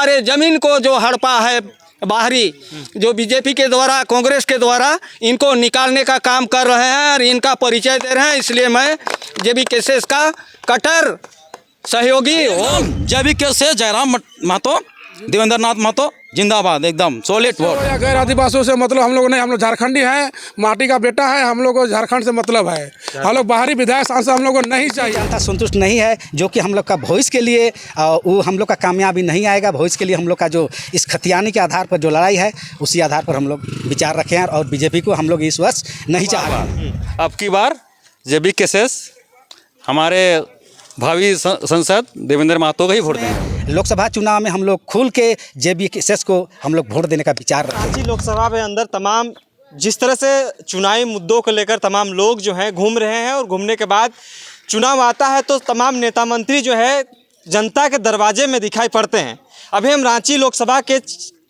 हमारे ज़मीन को जो हड़पा है बाहरी, जो बीजेपी के द्वारा, कांग्रेस के द्वारा इनको निकालने का काम कर रहे हैं और इनका परिचय दे रहे हैं। इसलिए मैं जेबी केसेस का कट्टर सहयोगी हूँ। जेबी केसेस जयराम महतो, देवेंद्र नाथ महतो जिंदाबाद, एकदम सॉलिड वोट। गैर आदिवासियों से मतलब हम लोग नहीं, हम लोग झारखंडी हैं, माटी का बेटा है, हम लोग को झारखंड से मतलब है। हम लोग बाहरी विधायक सांसद हम लोग को नहीं चाहिए। जनता संतुष्ट नहीं है, जो कि हम लोग का भविष्य के लिए वो हम लोग का कामयाबी नहीं आएगा। भविष्य के लिए हम लोग का जो इस खतियानी के आधार पर जो लड़ाई है, उसी आधार पर हम लोग विचार रखे हैं और बीजेपी को हम लोग इस वर्ष नहीं चाह रहे। अब की बार जेबी केसेस हमारे भावी सांसद देवेंद्र महतो को ही वोट देंगे। लोकसभा चुनाव में हम लोग खुल के जेबी केसेस को हम लोग वोट देने का विचार रखें। रांची लोकसभा में अंदर तमाम जिस तरह से चुनावी मुद्दों को लेकर तमाम लोग जो हैं घूम रहे हैं, और घूमने के बाद चुनाव आता है तो तमाम नेता मंत्री जो है जनता के दरवाजे में दिखाई पड़ते हैं। अभी हम रांची लोकसभा के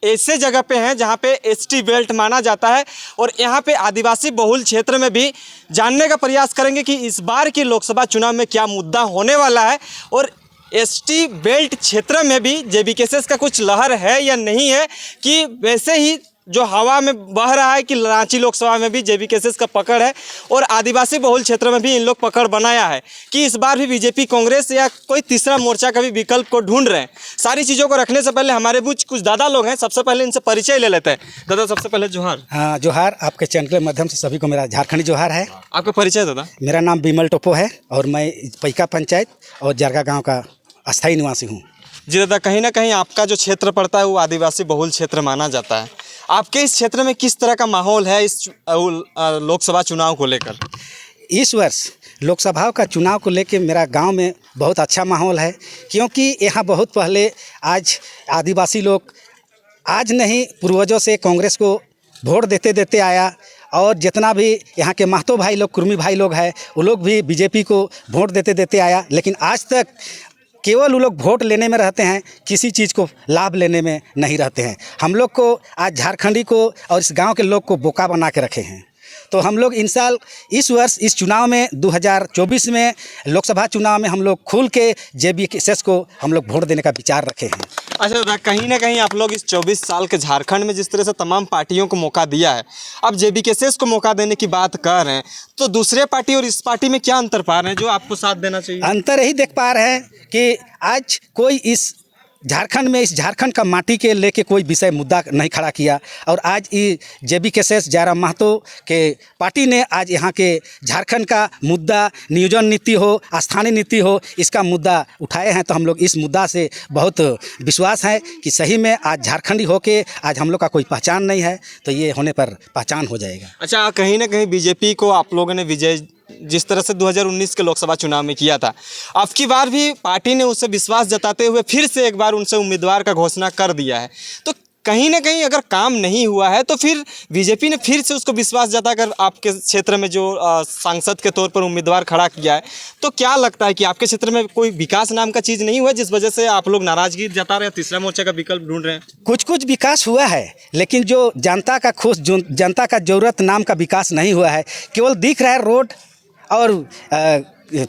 ऐसे जगह पे हैं जहां पे एसटी बेल्ट माना जाता है, और यहां पे आदिवासी बहुल क्षेत्र में भी जानने का प्रयास करेंगे कि इस बार की लोकसभा चुनाव में क्या मुद्दा होने वाला है, और एसटी बेल्ट क्षेत्र में भी जेबी केसेस का कुछ लहर है या नहीं है, कि वैसे ही जो हवा में बह रहा है कि रांची लोकसभा में भी जेबी केसेस का पकड़ है, और आदिवासी बहुल क्षेत्र में भी इन लोग पकड़ बनाया है कि इस बार भी बीजेपी, कांग्रेस या कोई तीसरा मोर्चा का भी विकल्प को ढूंढ रहे हैं। सारी चीज़ों को रखने से पहले हमारे बीच कुछ दादा लोग हैं, सबसे पहले इनसे परिचय ले लेते हैं। दादा, सबसे पहले जोहार। हाँ, जोहार। आपके चैनल के माध्यम से सभी को मेरा झारखंडी जोहार है। आपका परिचय दादा? मेरा नाम बिमल टोपो है और मैं पैका पंचायत और जरगा गाँव का अस्थायी निवासी हूँ। जी दादा, कहीं ना कहीं आपका जो क्षेत्र पड़ता है वो आदिवासी बहुल क्षेत्र माना जाता है। आपके इस क्षेत्र में किस तरह का माहौल है इस लोकसभा चुनाव को लेकर? इस वर्ष लोकसभा का चुनाव को लेकर मेरा गांव में बहुत अच्छा माहौल है, क्योंकि यहाँ बहुत पहले आज आदिवासी लोग आज नहीं पूर्वजों से कांग्रेस को वोट देते देते आया, और जितना भी यहाँ के महतो भाई लोग, कुर्मी भाई लोग हैं, वो लोग भी बीजेपी को वोट देते देते आया। लेकिन आज तक केवल वो लोग वोट लेने में रहते हैं, किसी चीज़ को लाभ लेने में नहीं रहते हैं। हम लोग को आज झारखंडी को और इस गांव के लोग को बोका बना के रखे हैं। तो हम लोग इस वर्ष इस चुनाव में 2024 में लोकसभा चुनाव में हम लोग खुल के जेबी केसेस को हम लोग वोट देने का विचार रखे हैं। अच्छा दादा, कहीं ना कहीं आप लोग इस 24 साल के झारखंड में जिस तरह से तमाम पार्टियों को मौका दिया है, अब जेबी केसेस को मौका देने की बात कर रहे हैं, तो दूसरे पार्टी और इस पार्टी में क्या अंतर पा रहे हैं जो आपको साथ देना चाहिए? अंतर यही देख पा रहे हैं कि आज कोई इस झारखंड में, इस झारखंड का माटी के लेके कोई विषय मुद्दा नहीं खड़ा किया, और आज ये जेबी केसेस जयराम महतो के पार्टी ने आज यहाँ के झारखंड का मुद्दा, नियोजन नीति हो, स्थानीय नीति हो, इसका मुद्दा उठाए हैं। तो हम लोग इस मुद्दा से बहुत विश्वास है कि सही में आज झारखंडी होके आज हम लोग का कोई पहचान नहीं है, तो ये होने पर पहचान हो जाएगा। अच्छा, कहीं ना कहीं बीजेपी को आप लोगों ने विजय जिस तरह से 2019 के लोकसभा चुनाव में किया था, अब की बार भी पार्टी ने उससे विश्वास जताते हुए फिर से एक बार उनसे उम्मीदवार का घोषणा कर दिया है। तो कहीं ना कहीं अगर काम नहीं हुआ है तो फिर बीजेपी ने फिर से उसको विश्वास जताकर आपके क्षेत्र में जो सांसद के तौर पर उम्मीदवार खड़ा किया है, तो क्या लगता है कि आपके क्षेत्र में कोई विकास नाम का चीज़ नहीं हुआ जिस वजह से आप लोग नाराजगी जता रहे हैं, तीसरा मोर्चा का विकल्प ढूंढ रहे हैं? कुछ विकास हुआ है, लेकिन जो जनता का जनता का जरूरत नाम का विकास नहीं हुआ है। केवल दिख रहा है रोड और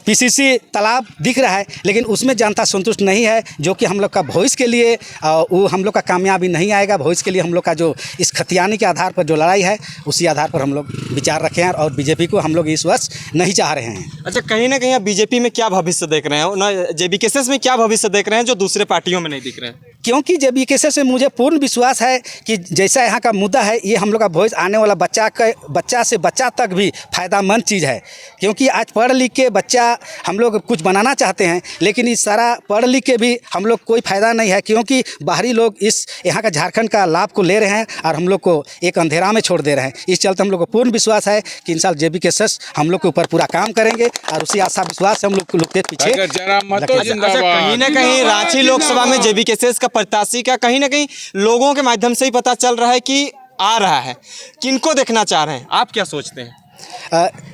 पीसीसी तालाब दिख रहा है, लेकिन उसमें जनता संतुष्ट नहीं है, जो कि हम लोग का भविष्य के लिए वो हम लोग का कामयाबी नहीं आएगा। भविष्य के लिए हम लोग का जो इस खतियानी के आधार पर जो लड़ाई है, उसी आधार पर हम लोग विचार रखे हैं, और बीजेपी को हम लोग इस वर्ष नहीं चाह रहे हैं। अच्छा, कहीं ना कहीं आप बीजेपी में क्या भविष्य देख रहे हैं, ना जेबी केसेस में क्या भविष्य देख रहे हैं जो दूसरे पार्टियों में नहीं दिख रहे हैं? क्योंकि जेबी केसेस से मुझे पूर्ण विश्वास है कि जैसा यहाँ का मुद्दा है, ये हम लोग का भविष्य आने वाला बच्चा से बच्चा तक भी फ़ायदामंद चीज़ है। क्योंकि आज पढ़ लिख के बच्चा हम लोग कुछ बनाना चाहते हैं, लेकिन इस सारा पढ़ लिख के भी हम लोग कोई फ़ायदा नहीं है, क्योंकि बाहरी लोग इस यहाँ का झारखंड का लाभ को ले रहे हैं और हम लोग को एक अंधेरा में छोड़ दे रहे हैं। इस चलते हम लोग को पूर्ण विश्वास है कि इन साल जेबी केसेस हम लोग के ऊपर पूरा काम करेंगे, और उसी आशा विश्वास से हम लोग के पीछे। कहीं ना कहीं रांची लोकसभा में जेबी केसेस का प्रत्याशी का कहीं ना कहीं लोगों के माध्यम से ही पता चल रहा है कि आ रहा है, किनको देखना चाह रहे हैं, आप क्या सोचते हैं?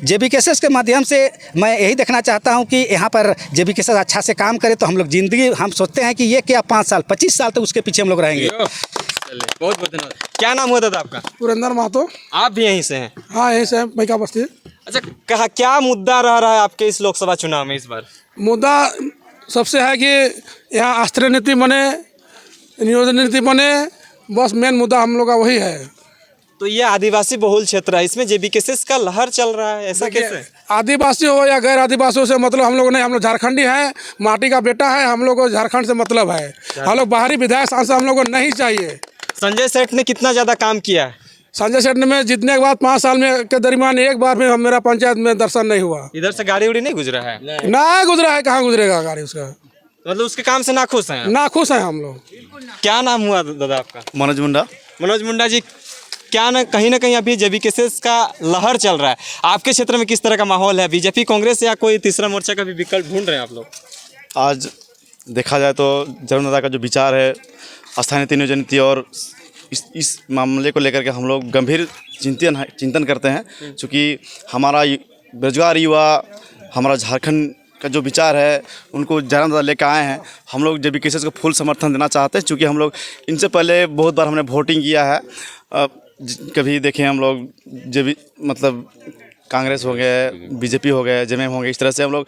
जेबी केसेस के माध्यम से मैं यही देखना चाहता हूं कि यहाँ पर जेबी केसेस अच्छा से काम करे, तो हम लोग ज़िंदगी हम सोचते हैं कि ये क्या 5 साल 25 साल तक उसके पीछे हम लोग रहेंगे। बहुत बहुत धन्यवाद। क्या नाम हुआ दादा आपका? पुरंदर महतो। आप भी यहीं से हैं? हाँ, यहीं से पैका बस्ती। अच्छा, कहा क्या मुद्दा रह रहा है आपके इस लोकसभा चुनाव में इस बार? मुद्दा सबसे है कि यहाँ अस्त्र नीति बने, नियोजन नीति बने, बस मेन मुद्दा हम लोग का वही है। तो ये आदिवासी बहुल क्षेत्र है, इसमें जेबीकेएस का लहर चल रहा है, ऐसा कैसे? आदिवासी हो या गैर आदिवासियों से मतलब हम लोग नहीं, हम लोग झारखंडी हैं, माटी का बेटा है, हम लोग को झारखंड से मतलब है। हम लोग बाहरी विधायक सांसद हम लोग को नहीं चाहिए। संजय सेठ ने कितना ज़्यादा काम किया है? संजय सेठ में जीतने के बाद 5 साल में के दरमियान एक बार में मेरा पंचायत में दर्शन नहीं हुआ। इधर से गाड़ी उड़ी नहीं गुजरा है? ना गुजरा है, कहाँ गुजरेगा गाड़ी उसका। मतलब उसके काम से नाखुश हैं? ना खुश हैं हम लोग। क्या नाम हुआ दादा आपका? मनोज मुंडा। मनोज मुंडा जी, क्या ना कहीं अभी जेबीकेएस का लहर चल रहा है, आपके क्षेत्र में किस तरह का माहौल है? बीजेपी, कांग्रेस या कोई तीसरा मोर्चा का भी विकल्प ढूंढ रहे हैं आप लोग? आज देखा जाए तो जरूर दादा का जो विचार है स्थानीय नियोजन नीति और इस मामले को लेकर के हम लोग गंभीर चिंतन करते हैं, क्योंकि हमारा बेरोजगार युवा, हमारा झारखंड का जो विचार है उनको ज़्यादा लेकर आए हैं। हम लोग जेबीकेएस को फुल समर्थन देना चाहते हैं, क्योंकि हम लोग इनसे पहले बहुत बार हमने वोटिंग किया है। कभी देखें हम लोग मतलब कांग्रेस हो गए, बीजेपी हो गए, जेएमएम हो गए, इस तरह से हम लोग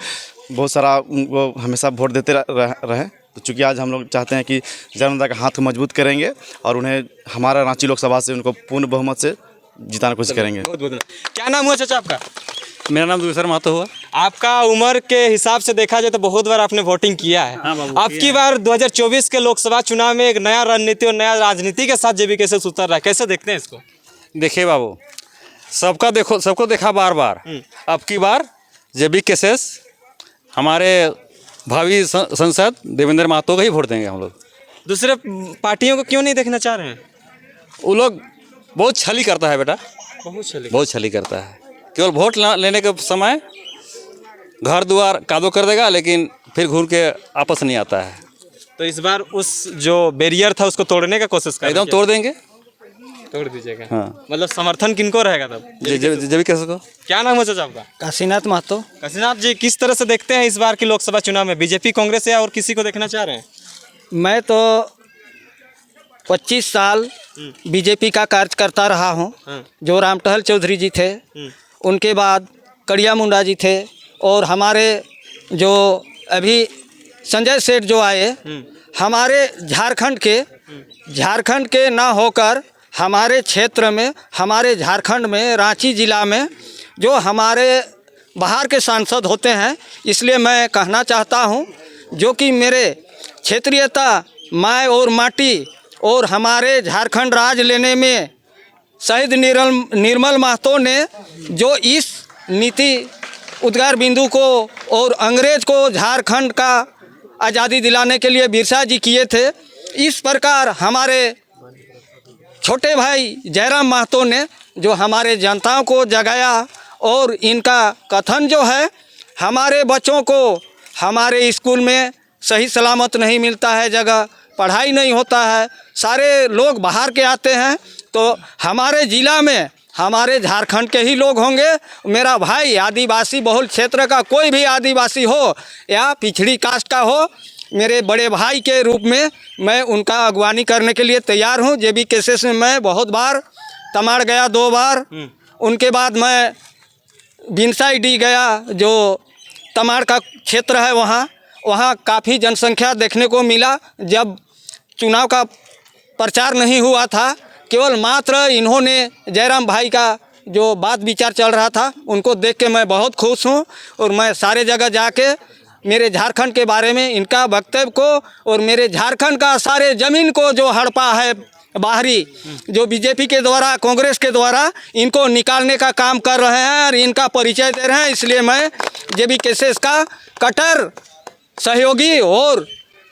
बहुत सारा उनको हमेशा वोट देते रहे। तो चूँकि आज हम लोग चाहते हैं कि जनता का हाथ मजबूत करेंगे और उन्हें हमारा रांची लोकसभा से उनको पूर्ण बहुमत से जिताने की कोशिश करेंगे। बहुत बहुत क्या नाम हुआ चाचा आपका? मेरा नाम दुसर महतो हुआ। आपका उम्र के हिसाब से देखा जाए तो बहुत बार आपने वोटिंग किया है। अब की बार 2024 के लोकसभा चुनाव में एक नया रणनीति और नया राजनीति के साथ जेबीकेएस उतर रहा है, कैसे देखते हैं इसको? देखिए बाबू, सबको देखा बार बार, अब की बार जेबीकेएस हमारे भावी सांसद देवेंद्र महतो को ही वोट देंगे हम लोग। दूसरे पार्टियों को क्यों नहीं देखना चाह रहे हैं? वो लोग बहुत छली करता है बेटा, बहुत छली करता है। केवल वोट लेने के समय घर द्वार कादो कर देगा, लेकिन फिर घूर के आपस नहीं आता है। तो इस बार उस जो बैरियर था उसको तोड़ने का कोशिश कर एकदम तोड़ देंगे, तोड़ दीजिएगा। हाँ। मतलब समर्थन किनको रहेगा तब? जेबीकेएस को। क्या नाम है चाचा आपका? काशीनाथ महतो। काशीनाथ जी, किस तरह से देखते हैं इस बार की लोकसभा चुनाव में? बीजेपी, कांग्रेस या और किसी को देखना चाह रहे हैं? मैं तो 25 साल बीजेपी का कार्यकर्ता रहा हूँ। जो रामटहल चौधरी जी थे, उनके बाद कड़िया मुंडा जी थे, और हमारे जो अभी संजय सेठ जो आए, हमारे झारखंड के ना होकर हमारे क्षेत्र में, हमारे झारखंड में, रांची ज़िला में जो हमारे बाहर के सांसद होते हैं, इसलिए मैं कहना चाहता हूं, जो कि मेरे क्षेत्रीयता, माय और माटी और हमारे झारखंड राज लेने में शहीद निर्मल महतो ने जो इस नीति उद्गार बिंदु को और अंग्रेज को झारखंड का आज़ादी दिलाने के लिए बिरसा जी किए थे, इस प्रकार हमारे छोटे भाई जयराम महतो ने जो हमारे जनताओं को जगाया, और इनका कथन जो है, हमारे बच्चों को हमारे स्कूल में सही सलामत नहीं मिलता है, जगह पढ़ाई नहीं होता है, सारे लोग बाहर के आते हैं, तो हमारे ज़िला में हमारे झारखंड के ही लोग होंगे। मेरा भाई आदिवासी बहुल क्षेत्र का कोई भी आदिवासी हो या पिछड़ी कास्ट का हो, मेरे बड़े भाई के रूप में मैं उनका अगवानी करने के लिए तैयार हूं। जेबीकेएस में मैं बहुत बार तमाड़ गया, 2 बार। उनके बाद मैं बिनसाईडी गया, जो तमाड़ का क्षेत्र है, वहाँ काफ़ी जनसंख्या देखने को मिला। जब चुनाव का प्रचार नहीं हुआ था, केवल मात्र इन्होंने जयराम भाई का जो बात विचार चल रहा था, उनको देख के मैं बहुत खुश हूँ, और मैं सारे जगह जाके मेरे झारखंड के बारे में इनका वक्तव्य को और मेरे झारखंड का सारे ज़मीन को जो हड़पा है बाहरी, जो बीजेपी के द्वारा, कांग्रेस के द्वारा इनको निकालने का काम कर रहे हैं और इनका परिचय दे रहे हैं। इसलिए मैं जेबीकेएस का कट्टर सहयोगी और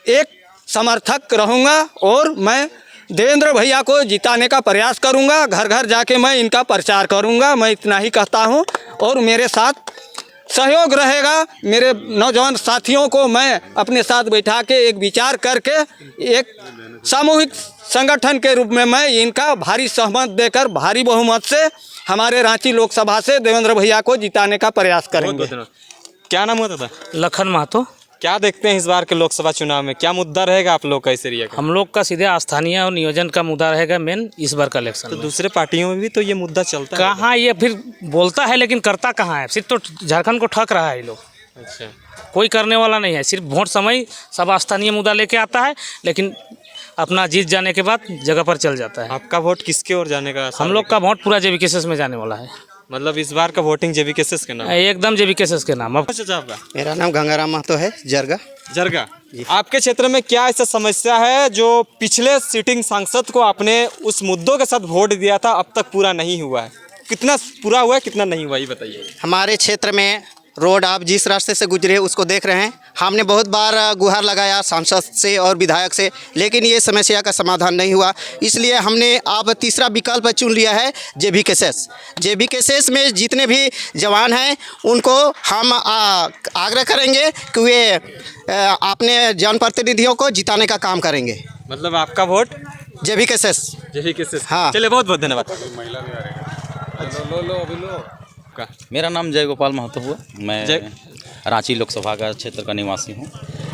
एक समर्थक रहूँगा, और मैं देवेंद्र भैया को जिताने का प्रयास करूँगा। घर घर जाके मैं इनका प्रचार करूँगा। मैं इतना ही कहता हूँ, और मेरे साथ सहयोग रहेगा। मेरे नौजवान साथियों को मैं अपने साथ बैठा के एक विचार करके एक सामूहिक संगठन के रूप में मैं इनका भारी सहमत देकर भारी बहुमत से हमारे रांची लोकसभा से देवेंद्र भैया को जिताने का प्रयास करेंगे। क्या नाम होता था? लखन महतो। क्या देखते हैं इस बार के लोकसभा चुनाव में, क्या मुद्दा रहेगा आप लोग का इस एरिया का? हम लोग का सीधे स्थानीय और नियोजन का मुद्दा रहेगा मेन इस बार का इलेक्शन तो में। दूसरे पार्टियों में भी तो ये मुद्दा चलता है। कहाँ ये फिर बोलता है, लेकिन करता कहाँ है? सिर्फ तो झारखंड को ठग रहा है ये लोग। अच्छा, कोई करने वाला नहीं है। सिर्फ वोट समय सब स्थानीय मुद्दा लेके आता है, लेकिन अपना जीत जाने के बाद जगह पर चल जाता है। आपका वोट किसके ओर जाने का हम लोग का वोट पूरा जेबीकेएस में जाने वाला है, मतलब इस बार का वोटिंग जेबीकेएस के नाम? एकदम जेबीकेएस के नाम। अब चाचा आपका? मेरा नाम गंगाराम महतो है, जरगा। जरगा। आपके क्षेत्र में क्या ऐसा समस्या है जो पिछले सिटिंग सांसद को आपने उस मुद्दों के साथ वोट दिया था, अब तक पूरा नहीं हुआ है? कितना पूरा हुआ है, कितना नहीं हुआ, ये बताइए। हमारे क्षेत्र में रोड आप जिस रास्ते से गुजरे उसको देख रहे हैं। हमने बहुत बार गुहार लगाया सांसद से और विधायक से, लेकिन ये समस्या का समाधान नहीं हुआ। इसलिए हमने अब तीसरा विकल्प चुन लिया है जेबीकेएस। जेबीकेएस में जितने भी जवान हैं उनको हम आग्रह करेंगे कि वे अपने जनप्रतिनिधियों को जिताने का काम करेंगे। मतलब आपका वोट जेबीकेएस। जेबीकेएस। हाँ। चलिए, बहुत बहुत धन्यवाद। मेरा नाम जय गोपाल महतो हुआ, मैं रांची लोकसभा का क्षेत्र का निवासी हूँ।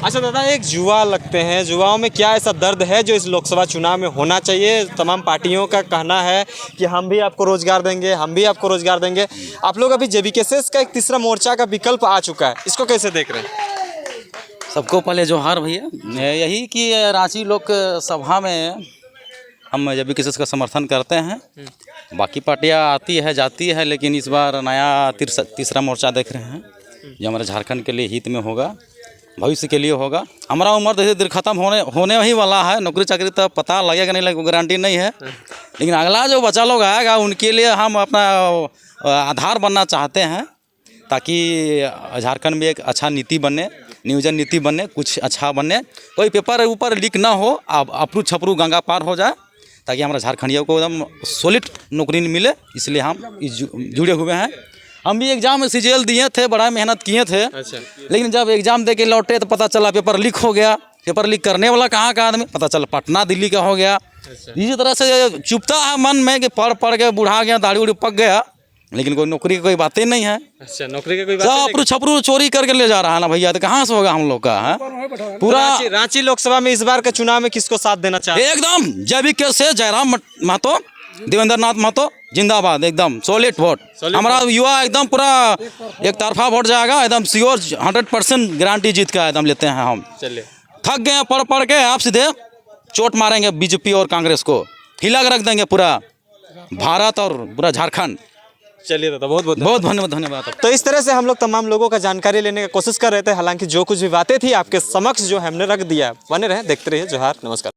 अच्छा दादा, एक युवा लगते हैं, युवाओं में क्या ऐसा दर्द है जो इस लोकसभा चुनाव में होना चाहिए? तमाम पार्टियों का कहना है कि हम भी आपको रोजगार देंगे, हम भी आपको रोजगार देंगे। आप लोग अभी जेबीकेएस का एक तीसरा मोर्चा का विकल्प आ चुका है, इसको कैसे देख रहे हैं? सबको पहले जोहार भैया, यही कि रांची लोकसभा में हम जेबीकेएस का समर्थन करते हैं। बाकी पार्टियां आती है जाती है, लेकिन इस बार नया तीसरा मोर्चा देख रहे हैं जो हमारे झारखंड के लिए हित में होगा, भविष्य के लिए होगा। हमारा उम्र धीरे धीरे खत्म होने ही वाला है, नौकरी चाकरी तो पता लगेगा नहीं, लगेगा गारंटी नहीं है, लेकिन अगला जो बच्चा लोग आएगा उनके लिए हम अपना आधार बनना चाहते हैं, ताकि झारखंड में एक अच्छा नीति बने, नियोजन नीति बने, कुछ अच्छा बने, कोई पेपर ऊपर लीक ना हो, अपरू छपरू गंगा पार हो जाए, ताकि हमारे झारखंडियों को एकदम सॉलिड नौकरी मिले। इसलिए हम जुड़े हुए हैं। हम भी एग्जाम सीजीएल दिए थे, बड़ा मेहनत किए थे। अच्छा। लेकिन जब एग्जाम दे के लौटे तो पता चला पेपर लीक हो गया। पेपर लीक करने वाला कहाँ का आदमी, पता चला पटना दिल्ली का हो गया। इसी तरह से चुपता है मन में कि पढ़ के बूढ़ा गया, दाढ़ी उड़ी पक गया, लेकिन कोई नौकरी की कोई बातें नहीं है। अच्छा, नौकरी की कोई बात सब नहीं। अपरू छपरू चोरी करके ले जा रहा है ना भैया, तो कहाँ से होगा हम लोग का है? पूरा रांची लोकसभा में इस बार के चुनाव में किसको साथ देना चाहते हैं? एकदम जेबीकेएस से जयराम महतो, देवेंद्र नाथ महतो जिंदाबाद, एकदम सॉलिड वोट। हमारा युवा एकदम पूरा एक तरफा वोट जाएगा, एकदम श्योर 100% गारंटी जीत का एकदम लेते हैं हम। चलिए, थक गए पढ़ के, आप सीधे चोट मारेंगे बीजेपी और कांग्रेस को, हिला के रख देंगे पूरा भारत और पूरा झारखंड। चलिए दादा, बहुत धन्यवाद। तो इस तरह से हम लोग तमाम लोगों का जानकारी लेने की कोशिश कर रहे थे। हालांकि जो कुछ भी बातें थी आपके समक्ष जो हमने रख दिया। बने रहे, देखते रहिए जोहार, नमस्कार।